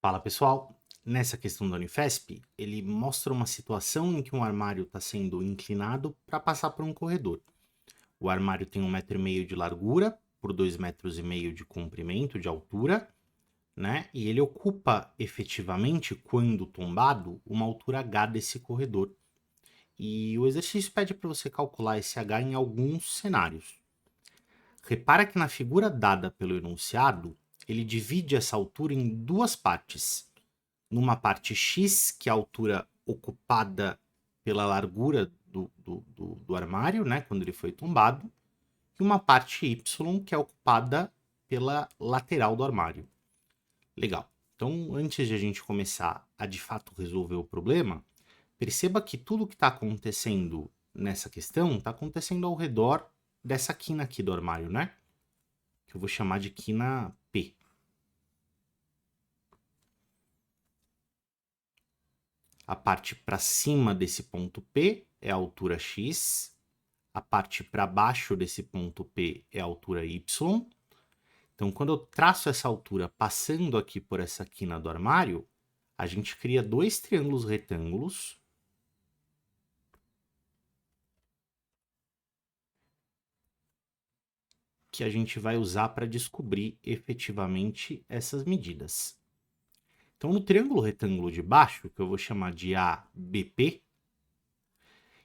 Fala pessoal, nessa questão da Unifesp, ele mostra uma situação em que um armário está sendo inclinado para passar por um corredor. O armário tem 1,5 m de largura por 2,5 m de comprimento, de altura, né? E ele ocupa efetivamente, quando tombado, uma altura H desse corredor. E o exercício pede para você calcular esse H em alguns cenários. Repara que na figura dada pelo enunciado, ele divide essa altura em duas partes. Numa parte x, que é a altura ocupada pela largura do armário, né, quando ele foi tombado, e uma parte y, que é ocupada pela lateral do armário. Legal. Então, antes de a gente começar a de fato resolver o problema, perceba que tudo que está acontecendo nessa questão está acontecendo ao redor dessa quina aqui do armário, né? Que eu vou chamar de quina P. A parte para cima desse ponto P é a altura x, a parte para baixo desse ponto P é a altura y. Então, quando eu traço essa altura passando aqui por essa quina do armário, a gente cria dois triângulos retângulos que a gente vai usar para descobrir efetivamente essas medidas. Então, no triângulo retângulo de baixo, que eu vou chamar de ABP,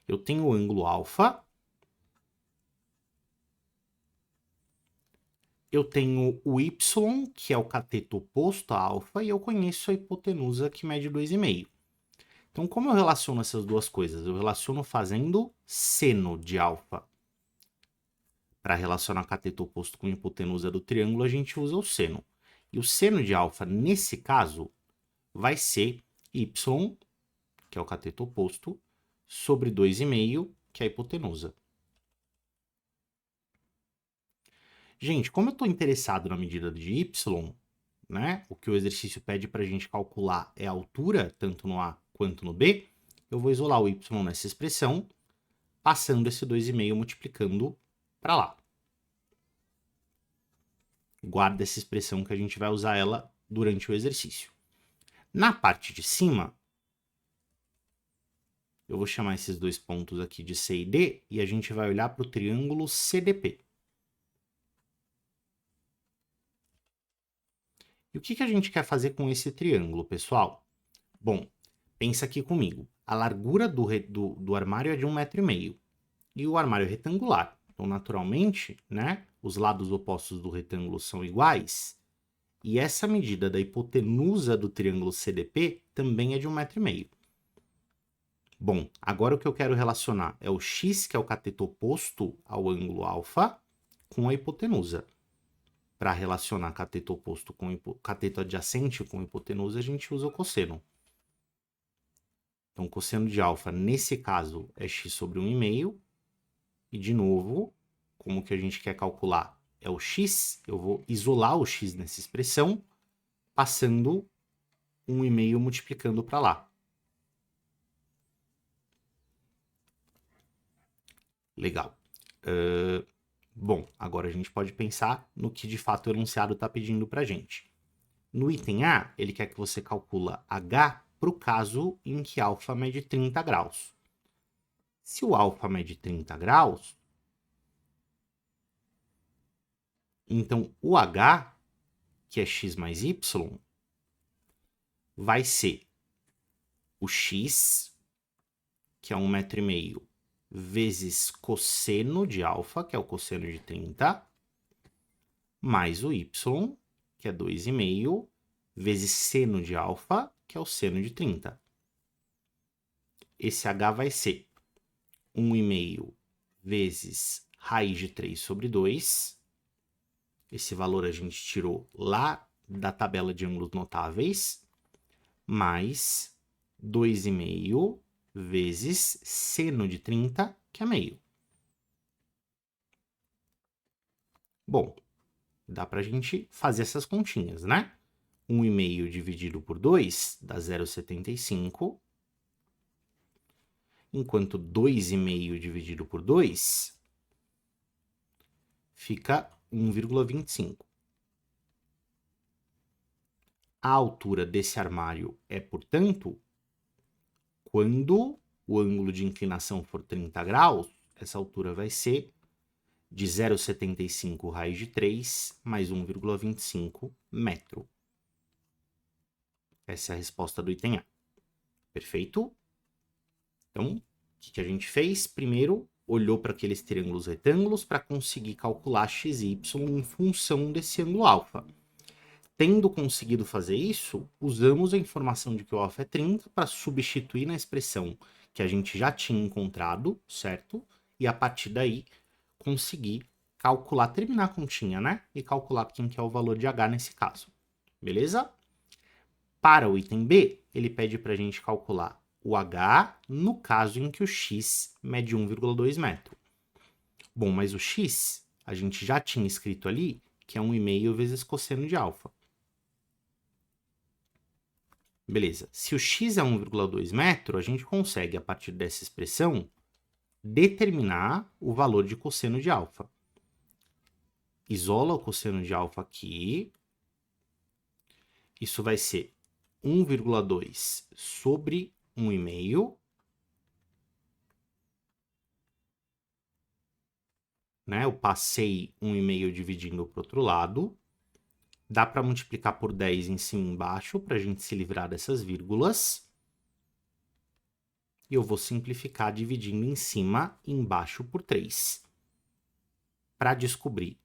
eu tenho o ângulo alfa, eu tenho o y, que é o cateto oposto a alfa, e eu conheço a hipotenusa, que mede 2,5. Então, como eu relaciono essas duas coisas? Eu relaciono fazendo seno de alfa. Para relacionar cateto oposto com hipotenusa do triângulo, a gente usa o seno. E o seno de alfa, nesse caso, vai ser y, que é o cateto oposto, sobre 2,5, que é a hipotenusa. Gente, como eu estou interessado na medida de y, né, o que o exercício pede para a gente calcular é a altura, tanto no A quanto no B, eu vou isolar o y nessa expressão, passando esse 2,5 multiplicando para lá. Guarda essa expressão que a gente vai usar ela durante o exercício. Na parte de cima, eu vou chamar esses dois pontos aqui de C e D e a gente vai olhar para o triângulo CDP. E o que a gente quer fazer com esse triângulo, pessoal? Bom, pensa aqui comigo. A largura do armário é de 1,5 m e o armário é retangular. Então, naturalmente, né, os lados opostos do retângulo são iguais. E essa medida da hipotenusa do triângulo CDP também é de 1,5 m. Bom, agora o que eu quero relacionar é o x, que é o cateto oposto ao ângulo alfa, com a hipotenusa. Para relacionar cateto oposto com cateto adjacente com hipotenusa, a gente usa o cosseno. Então, cosseno de alfa, nesse caso, é x sobre 1,5. E, de novo, como que a gente quer calcular é o x, eu vou isolar o x nessa expressão, passando 1,5 multiplicando para lá. Legal. Bom, agora a gente pode pensar no que de fato o enunciado está pedindo para a gente. No item A, ele quer que você calcula H para o caso em que alfa mede 30 graus. Se o alfa mede 30 graus, então o H, que é x mais y, vai ser o x, que é 1,5 m, vezes cosseno de alfa, que é o cosseno de 30, mais o y, que é 2,5, vezes seno de alfa, que é o seno de 30. Esse h vai ser 1,5 vezes raiz de 3 sobre 2. Esse valor a gente tirou lá da tabela de ângulos notáveis, mais 2,5 vezes seno de 30, que é meio. Bom, dá para a gente fazer essas continhas, né? 1,5 dividido por 2 dá 0,75, enquanto 2,5 dividido por 2 fica 1,25. A altura desse armário é, portanto, quando o ângulo de inclinação for 30 graus, essa altura vai ser de 0,75 raiz de 3 mais 1,25 metro. Essa é a resposta do item A. Perfeito? Então, o que a gente fez? Primeiro, olhou para aqueles triângulos retângulos para conseguir calcular x e y em função desse ângulo alfa. Tendo conseguido fazer isso, usamos a informação de que o alfa é 30 para substituir na expressão que a gente já tinha encontrado, certo? E a partir daí, conseguir calcular, terminar a continha, né? E calcular quem que é o valor de h nesse caso. Beleza? Para o item B, ele pede para a gente calcular o h no caso em que o x mede 1,2 metro. Bom, mas o x a gente já tinha escrito ali que é 1,5 vezes cosseno de alfa. Beleza. Se o x é 1,2 metro, a gente consegue, a partir dessa expressão, determinar o valor de cosseno de alfa. Isola o cosseno de alfa aqui. Isso vai ser 1,2 sobre 1,5. Né? Eu passei 1,5 dividindo para o outro lado. Dá para multiplicar por 10 em cima e embaixo para a gente se livrar dessas vírgulas. E eu vou simplificar dividindo em cima e embaixo por 3. Para descobrir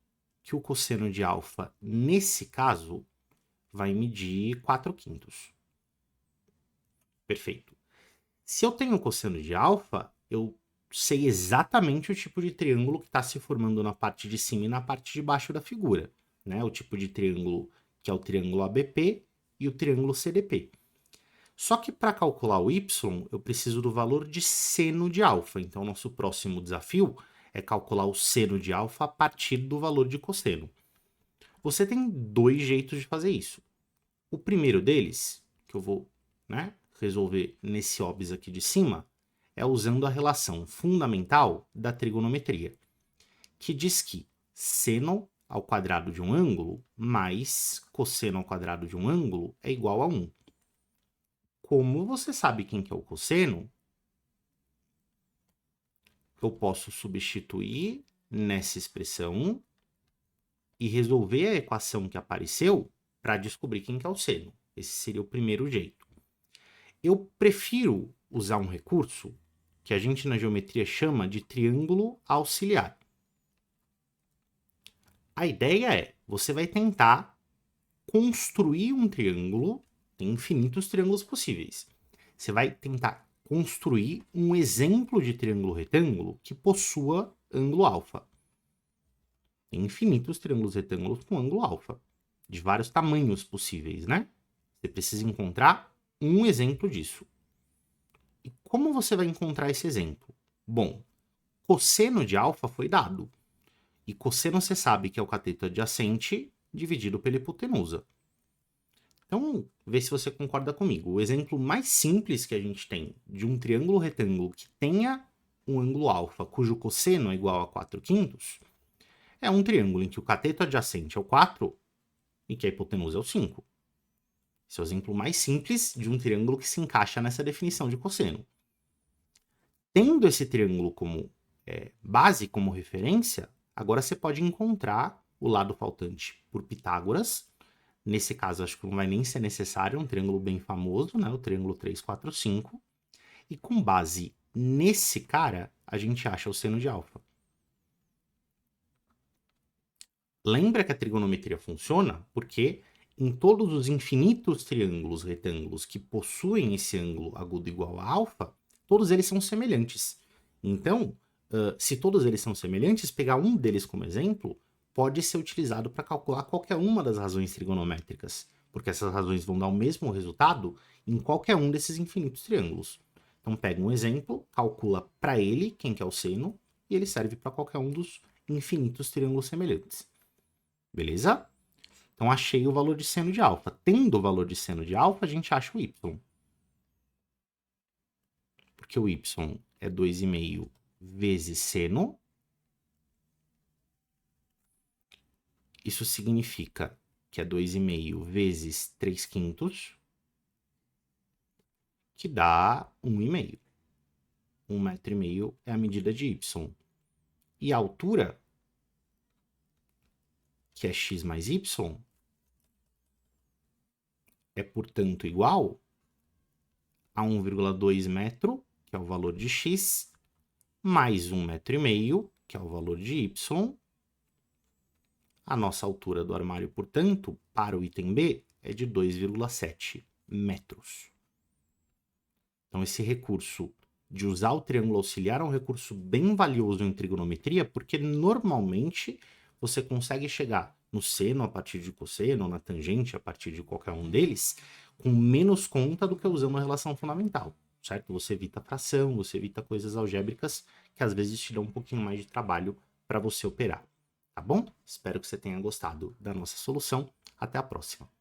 que o cosseno de alfa, nesse caso, vai medir 4/5. Perfeito. Se eu tenho cosseno de alfa, eu sei exatamente o tipo de triângulo que está se formando na parte de cima e na parte de baixo da figura. Né? O tipo de triângulo que é o triângulo ABP e o triângulo CDP. Só que para calcular o y, eu preciso do valor de seno de alfa. Então, nosso próximo desafio é calcular o seno de alfa a partir do valor de cosseno. Você tem dois jeitos de fazer isso. O primeiro deles, que eu vou resolver nesse óbvio aqui de cima, é usando a relação fundamental da trigonometria, que diz que seno ao quadrado de um ângulo mais cosseno ao quadrado de um ângulo é igual a 1. Como você sabe quem que é o cosseno, eu posso substituir nessa expressão e resolver a equação que apareceu para descobrir quem que é o seno. Esse seria o primeiro jeito. Eu prefiro usar um recurso que a gente na geometria chama de triângulo auxiliar. A ideia é, você vai tentar construir um triângulo, tem infinitos triângulos possíveis. Você vai tentar construir um exemplo de triângulo retângulo que possua ângulo alfa. Tem infinitos triângulos retângulos com ângulo alfa, de vários tamanhos possíveis, né? Você precisa encontrar um exemplo disso. E como você vai encontrar esse exemplo? Bom, cosseno de alfa foi dado. E cosseno você sabe que é o cateto adjacente dividido pela hipotenusa. Então, vê se você concorda comigo. O exemplo mais simples que a gente tem de um triângulo retângulo que tenha um ângulo alfa cujo cosseno é igual a 4/5 é um triângulo em que o cateto adjacente é o 4 e que a hipotenusa é o 5. Esse é o exemplo mais simples de um triângulo que se encaixa nessa definição de cosseno. Tendo esse triângulo como base, como referência, agora você pode encontrar o lado faltante por Pitágoras. Nesse caso, acho que não vai nem ser necessário, um triângulo bem famoso, né? O triângulo 3, 4, 5. E com base nesse cara, a gente acha o seno de alfa. Lembra que a trigonometria funciona porque em todos os infinitos triângulos retângulos que possuem esse ângulo agudo igual a alfa, todos eles são semelhantes. Então, se todos eles são semelhantes, pegar um deles como exemplo pode ser utilizado para calcular qualquer uma das razões trigonométricas, porque essas razões vão dar o mesmo resultado em qualquer um desses infinitos triângulos. Então, pega um exemplo, calcula para ele quem que é o seno, e ele serve para qualquer um dos infinitos triângulos semelhantes. Beleza? Então, achei o valor de seno de alfa. Tendo o valor de seno de alfa, a gente acha o y. Porque o y é 2,5 vezes seno. Isso significa que é 2,5 vezes 3/5, que dá 1,5. 1,5 metro é a medida de y. E a altura, que é x mais y, é, portanto, igual a 1,2 metro, que é o valor de x, mais 1,5 metro, que é o valor de y. A nossa altura do armário, portanto, para o item B, é de 2,7 metros. Então, esse recurso de usar o triângulo auxiliar é um recurso bem valioso em trigonometria, porque normalmente você consegue chegar no seno a partir de cosseno, na tangente a partir de qualquer um deles, com menos conta do que usando a relação fundamental, certo? Você evita fração, você evita coisas algébricas que às vezes te dão um pouquinho mais de trabalho para você operar, tá bom? Espero que você tenha gostado da nossa solução. Até a próxima.